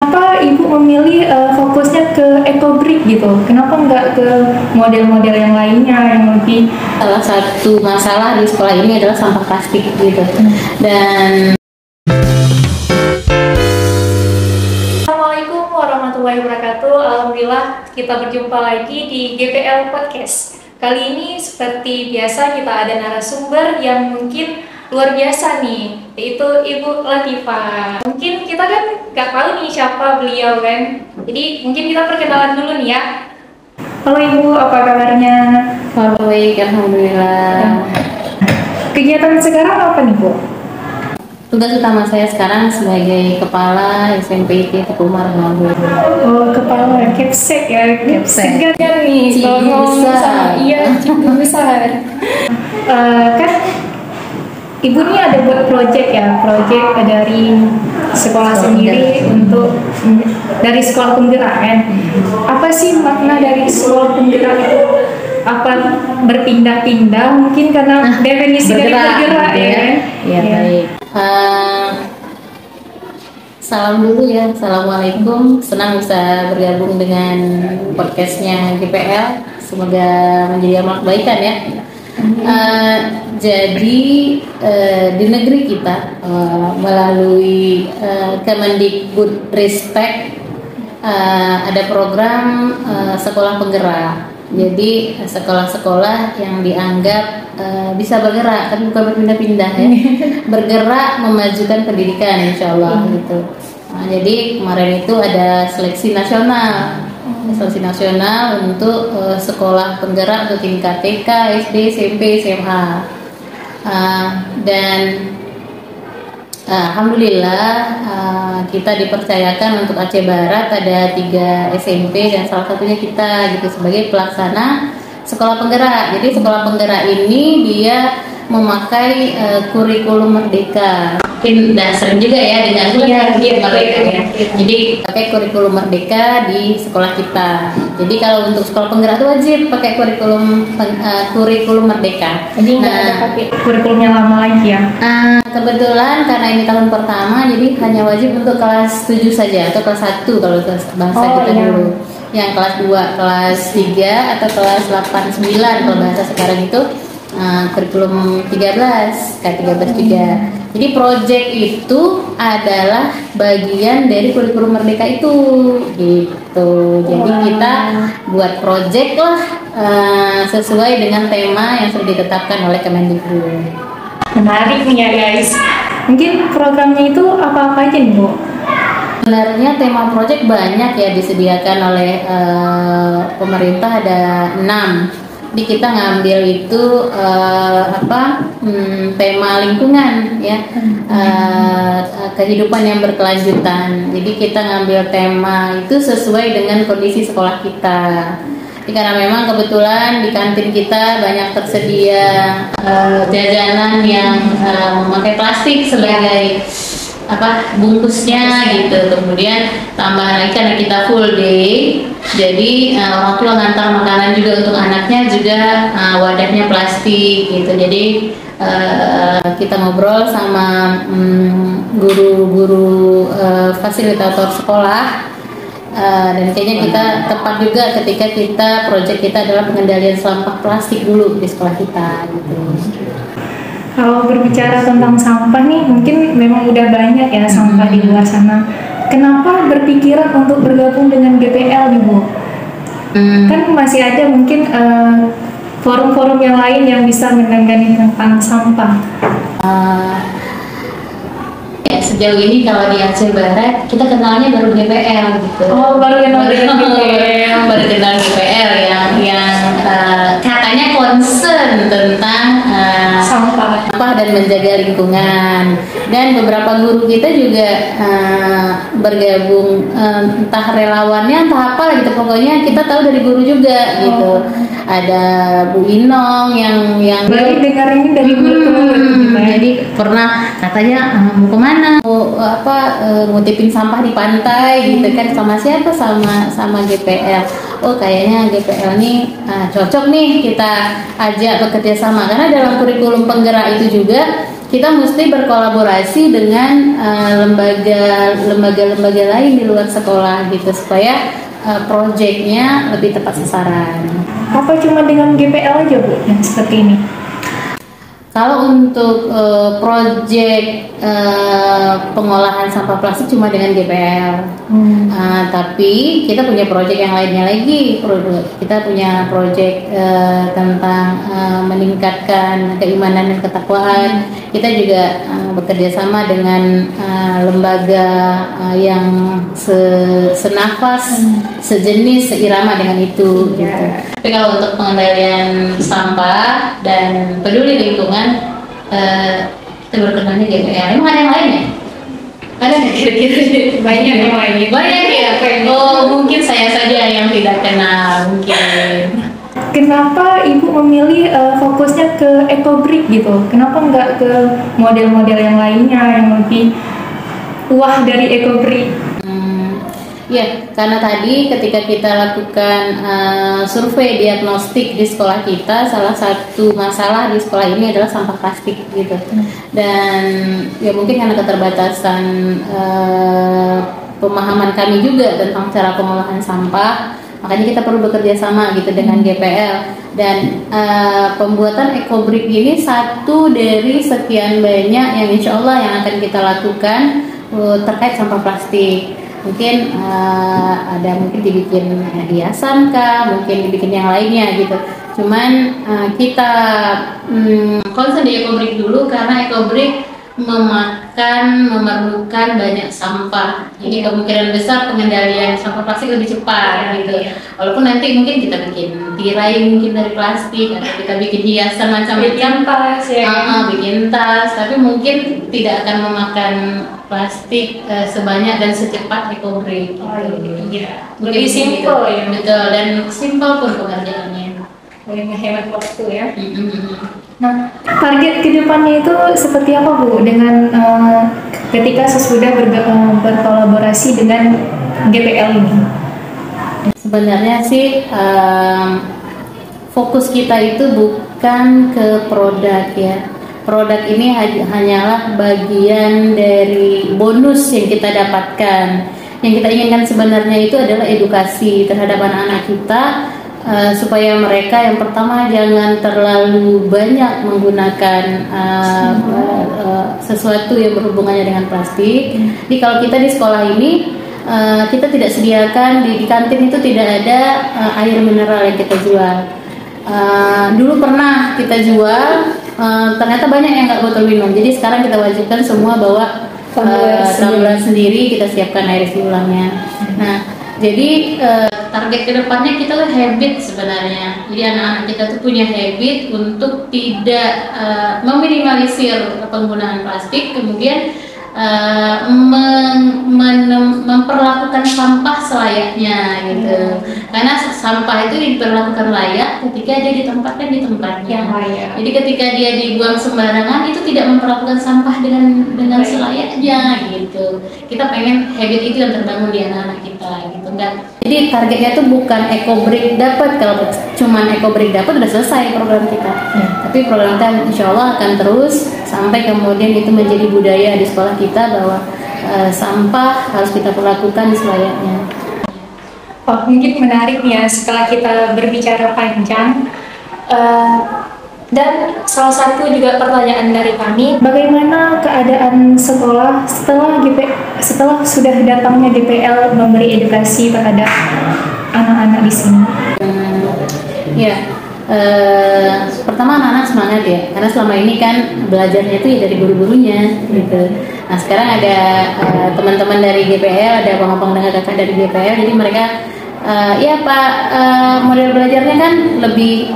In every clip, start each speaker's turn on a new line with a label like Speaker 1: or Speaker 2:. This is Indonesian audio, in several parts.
Speaker 1: kenapa ibu memilih fokusnya ke ekobrik gitu? Kenapa nggak ke model-model yang lainnya yang lebih?
Speaker 2: Salah satu masalah di sekolah ini adalah sampah plastik gitu. Dan
Speaker 1: Assalamualaikum warahmatullahi wabarakatuh. Alhamdulillah kita berjumpa lagi di GPL Podcast. Kali ini seperti biasa kita ada narasumber yang mungkin luar biasa nih, yaitu Ibu Latifah. Mungkin kita kan nggak tahu nih siapa beliau kan, jadi mungkin kita perkenalan dulu nih ya. Halo Ibu, apa kabarnya?
Speaker 2: baik, alhamdulillah.
Speaker 1: Kegiatan sekarang apa nih Bu?
Speaker 2: Tugas utama saya sekarang sebagai kepala SMP Teguh Umar Hamid.
Speaker 1: Oh, kepala Kepsek ya,
Speaker 2: Kepsek.
Speaker 1: kan nih, kalau ngomong
Speaker 2: Besar.
Speaker 1: iya, Cibu besar. Kan Ibu nih ada buat project dari sekolah sendiri untuk dari sekolah penggerak kan. Apa sih makna dari sekolah penggerak itu? Apa berpindah-pindah mungkin karena definisi dari bergerak ya kan?
Speaker 2: Ya, baik. Salam dulu ya, assalamualaikum. Senang bisa bergabung dengan podcastnya GPL. Semoga menjadi amal kebaikan ya. Jadi di negeri kita melalui Kemendikbudristek ada program sekolah penggerak. Jadi sekolah-sekolah yang dianggap bisa bergerak, tapi bukan berpindah-pindah ya, bergerak memajukan pendidikan, insya Allah gitu. Jadi kemarin itu ada seleksi nasional untuk sekolah penggerak untuk tingkat TK, SD, SMP, SMA. Dan alhamdulillah kita dipercayakan untuk Aceh Barat ada 3 SMP dan salah satunya kita gitu sebagai pelaksana sekolah penggerak. Jadi sekolah penggerak ini dia memakai kurikulum merdeka. Mungkin udah sering juga ya dengan kurikulum merdeka ya. Jadi pakai kurikulum merdeka di sekolah kita. Jadi kalau untuk sekolah penggerak itu wajib pakai kurikulum merdeka.
Speaker 1: Jadi nggak ada pakai kurikulum yang lama lagi ya?
Speaker 2: Kebetulan karena ini tahun pertama, jadi hanya wajib untuk kelas 7 saja atau kelas 1 kalau bahasa kita dulu. Yang kelas 2, kelas 3 atau kelas 8, 9 kalau bahasa sekarang itu kurikulum 13, K13 juga. Jadi proyek itu adalah bagian dari kurikulum merdeka itu gitu. Jadi kita buat proyek lah sesuai dengan tema yang sudah ditetapkan oleh Kemendikbud.
Speaker 1: Menarik nih ya guys. Mungkin programnya itu apa-apa aja nih Bu?
Speaker 2: Sebenarnya tema proyek banyak ya disediakan oleh pemerintah, ada 6. Jadi kita ngambil itu tema lingkungan ya, kehidupan yang berkelanjutan. Jadi kita ngambil tema itu sesuai dengan kondisi sekolah kita. Karena memang kebetulan di kantin kita banyak tersedia jajanan yang memakai plastik sebagai bungkusnya gitu. Kemudian tambahan lagi karena kita full day, jadi orang tua ngantar makanan juga untuk anaknya juga wadahnya plastik gitu. Jadi kita ngobrol sama guru-guru fasilitator sekolah. Dan kayaknya kita tepat juga ketika proyek kita adalah pengendalian sampah plastik dulu di sekolah kita gitu.
Speaker 1: Kalau berbicara tentang sampah nih, mungkin memang udah banyak ya sampah di luar sana. Kenapa berpikiran untuk bergabung dengan GPL nih Bu? Kan masih ada mungkin forum-forum yang lain yang bisa menangani tentang sampah.
Speaker 2: Sejauh ini kalau di Aceh Barat kita kenalnya baru GPL gitu.
Speaker 1: Oh, baru kenal GPL.
Speaker 2: Baru kenal GPL yang katanya concern tentang sampah dan menjaga lingkungan. Dan beberapa guru kita juga bergabung, entah relawannya entah apa gitu, pokoknya kita tahu dari guru juga gitu. Ada Bu Inong yang
Speaker 1: Berarti dengar ini dari guru gitu ya.
Speaker 2: Jadi pernah katanya mau kemana, ngutipin sampah di pantai gitu kan, sama siapa, sama GPL. Oh kayaknya GPL nih cocok nih kita ajak bekerja sama, karena dalam kurikulum penggerak itu juga kita mesti berkolaborasi dengan lembaga-lembaga lain di luar sekolah gitu supaya proyeknya lebih tepat sasaran.
Speaker 1: Apa cuma dengan GPL aja Bu yang seperti ini?
Speaker 2: Kalau untuk proyek pengolahan sampah plastik cuma dengan GPL, tapi kita punya proyek yang lainnya lagi. Kita punya proyek tentang meningkatkan keimanan dan ketakwaan. Kita juga bekerja sama dengan lembaga yang senafas, sejenis, seirama dengan itu. Gitu. Tapi kalau untuk pengendalian sampah dan peduli lingkungan, kita berkenalnya GPL. Emang ada yang lain ya? Ada nggak kira-kira?
Speaker 1: Banyak yang lain.
Speaker 2: Banyak ya? Oh, mungkin saya saja yang tidak kenal mungkin.
Speaker 1: Kenapa Ibu memilih fokusnya ke EcoBrick gitu? Kenapa nggak ke model-model yang lainnya yang lebih wah dari EcoBrick?
Speaker 2: Ya, karena tadi ketika kita lakukan survei diagnostik di sekolah kita, salah satu masalah di sekolah ini adalah sampah plastik gitu. Dan ya mungkin karena keterbatasan pemahaman kami juga tentang cara pengolahan sampah, makanya kita perlu bekerja sama gitu dengan GPL. Dan pembuatan EcoBrick ini satu dari sekian banyak yang insya Allah yang akan kita lakukan terkait sampah plastik. Mungkin ada mungkin dibikin hiasan kah, mungkin dibikin yang lainnya gitu. Cuman kita concern di EcoBrick dulu karena EcoBrick memerlukan banyak sampah. Jadi kemungkinan besar pengendalian sampah plastik lebih cepat gitu. Walaupun nanti mungkin kita bikin tirai mungkin dari plastik atau kita bikin hiasan macam-macam, bikin tas, tapi mungkin tidak akan memakan plastik sebanyak dan secepat EcoBrick gitu.
Speaker 1: Lebih simpel ya.
Speaker 2: Betul, dan simpel pun pengerjaannya.
Speaker 1: Boleh menghemat waktu ya. Nah, target kedepannya itu seperti apa Bu dengan ketika sesudah berkolaborasi dengan GPL ini?
Speaker 2: Sebenarnya sih fokus kita itu bukan ke produk ya. Produk ini hanyalah bagian dari bonus yang kita dapatkan. Yang kita inginkan sebenarnya itu adalah edukasi terhadap anak-anak kita supaya mereka yang pertama jangan terlalu banyak menggunakan sesuatu yang berhubungannya dengan plastik. Jadi kalau kita di sekolah ini kita tidak sediakan di kantin itu tidak ada air mineral yang kita jual. Dulu pernah kita jual, ternyata banyak yang nggak botol minum. Jadi sekarang kita wajibkan semua bawa tumbler sendiri, kita siapkan air isi ulangnya. Nah, jadi target kedepannya kita tuh habit sebenarnya. Jadi anak-anak kita tuh punya habit untuk tidak meminimalisir penggunaan plastik, kemudian memperlakukan sampah selayaknya gitu. Karena sampah itu diperlakukan layak ketika dia ditempatkan di tempatnya. Jadi ketika dia dibuang sembarangan itu tidak memperlakukan sampah dengan selayaknya gitu. Kita pengen habit itu yang terbangun di anak-anak kita gitu. Jadi targetnya tuh bukan EcoBrick dapat. Kalau cuman EcoBrick dapat udah selesai program kita. Tapi program kita insya Allah akan terus sampai kemudian itu menjadi budaya di sekolah kita bahwa sampah harus kita perlakukan selayaknya.
Speaker 1: Oh, mungkin menarik nih ya setelah kita berbicara panjang. Dan salah satu juga pertanyaan dari kami, bagaimana keadaan sekolah setelah sudah datangnya GPL memberi edukasi terhadap anak-anak di sini?
Speaker 2: Pertama anak-anak semangat ya, karena selama ini kan belajarnya itu dari guru-gurunya gitu. Nah sekarang ada teman-teman dari GPL, ada pendengar kakak dari GPL, jadi mereka ya Pak, model belajarnya kan lebih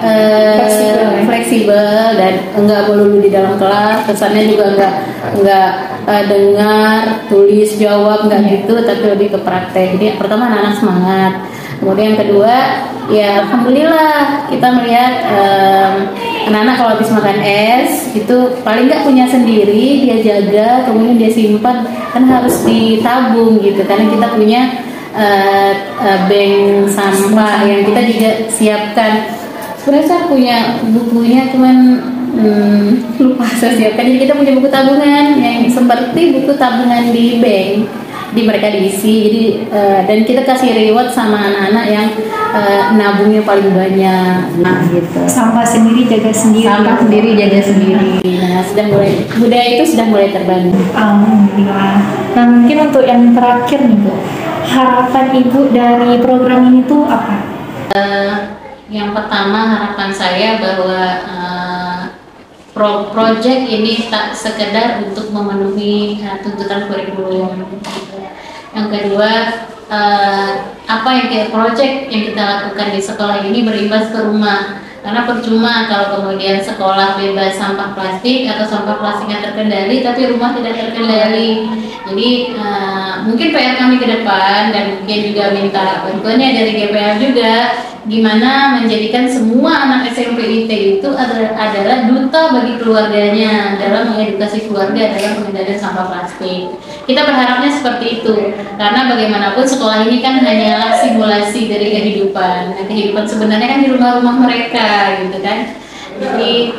Speaker 2: fleksibel dan enggak melulu di dalam kelas. Kesannya juga enggak dengar, tulis, jawab enggak gitu, tapi lebih ke praktek. Jadi pertama anak-anak semangat. Kemudian yang kedua, ya alhamdulillah kita melihat anak-anak kalau habis makan es itu paling nggak punya sendiri, dia jaga, kemudian dia simpan, kan harus ditabung gitu. Karena kita punya bank sampah yang kita juga siapkan. Sebenarnya saya punya bukunya, cuman lupa sosialkan. Jadi kita punya buku tabungan yang seperti buku tabungan di bank, di mereka diisi. Jadi dan kita kasih reward sama anak-anak yang nabungnya paling banyak, gitu.
Speaker 1: Sampah sendiri jaga sendiri.
Speaker 2: Sampah sendiri jaga sendiri. Nah, sudah mulai budaya itu sudah mulai terbangun.
Speaker 1: Alhamdulillah. Nah, mungkin untuk yang terakhir nih Bu, harapan Ibu dari program ini tuh apa?
Speaker 2: Yang pertama, harapan saya bahwa project ini tak sekedar untuk memenuhi tuntutan kurikulum. Yang kedua, apa yang project yang kita lakukan di sekolah ini berimbas ke rumah. Karena percuma kalau kemudian sekolah bebas sampah plastik atau sampah plastiknya terkendali tapi rumah tidak terkendali. Jadi mungkin PR kami ke depan dan mungkin juga minta bantuannya dari GPL juga, gimana menjadikan semua anak SMP IT itu adalah duta bagi keluarganya dalam mengedukasi keluarga dalam pengendalian sampah plastik. Kita berharapnya seperti itu, karena bagaimanapun sekolah ini kan hanyalah simulasi dari kehidupan. Nah, kehidupan sebenarnya kan di rumah-rumah mereka, gitu kan. Jadi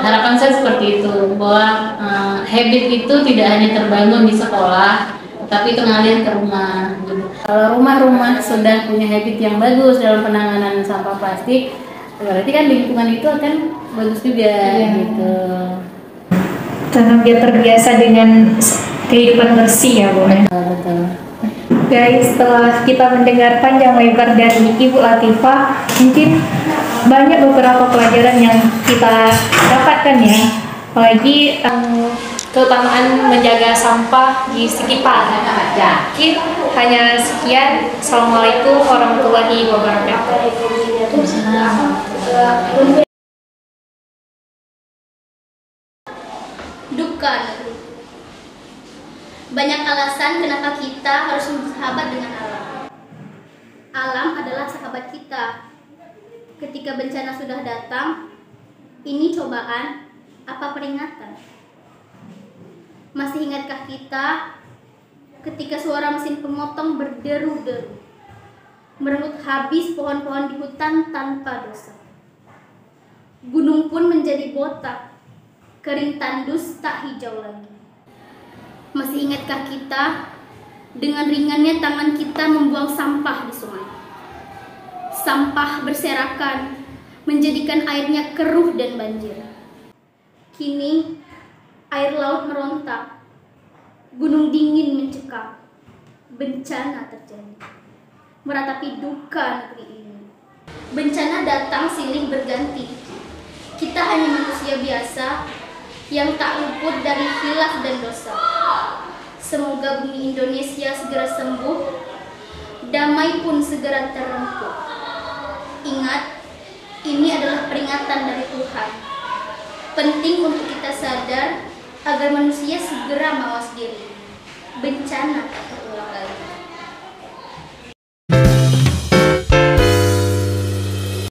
Speaker 2: harapan saya seperti itu, bahwa habit itu tidak hanya terbangun di sekolah, tapi itu ngalir ke rumah. Kalau rumah-rumah sudah punya habit yang bagus dalam penanganan sampah plastik, berarti kan lingkungan itu akan bagus juga, gitu.
Speaker 1: Karena dia terbiasa dengan kehidupan bersih ya Bu.
Speaker 2: Betul.
Speaker 1: Guys, setelah kita mendengar panjang lebar dari Ibu Latifah, mungkin banyak beberapa pelajaran yang kita dapatkan ya. Apalagi keutamaan menjaga sampah di sekitar. Mungkin hanya sekian. Assalamualaikum warahmatullahi wabarakatuh.
Speaker 3: Duka. Banyak alasan kenapa kita harus bersahabat dengan alam. Alam adalah sahabat kita. Ketika bencana sudah datang, ini cobaan apa peringatan? Masih ingatkah kita ketika suara mesin pemotong berderu-deru, merenggut habis pohon-pohon di hutan tanpa dosa? Gunung pun menjadi botak, kering tandus tak hijau lagi. Masih ingatkah kita dengan ringannya tangan kita membuang sampah di sungai? Sampah berserakan, menjadikan airnya keruh dan banjir. Kini air laut merontak, gunung dingin mencekam, bencana terjadi, meratapi duka negeri ini. Bencana datang silih berganti. Kita hanya manusia biasa yang tak luput dari khilaf dan dosa. Semoga bumi Indonesia segera sembuh, damai pun segera terempuh. Ingat, ini adalah peringatan dari Tuhan. Penting untuk kita sadar agar manusia segera mawas diri. Bencana tak terulang lagi.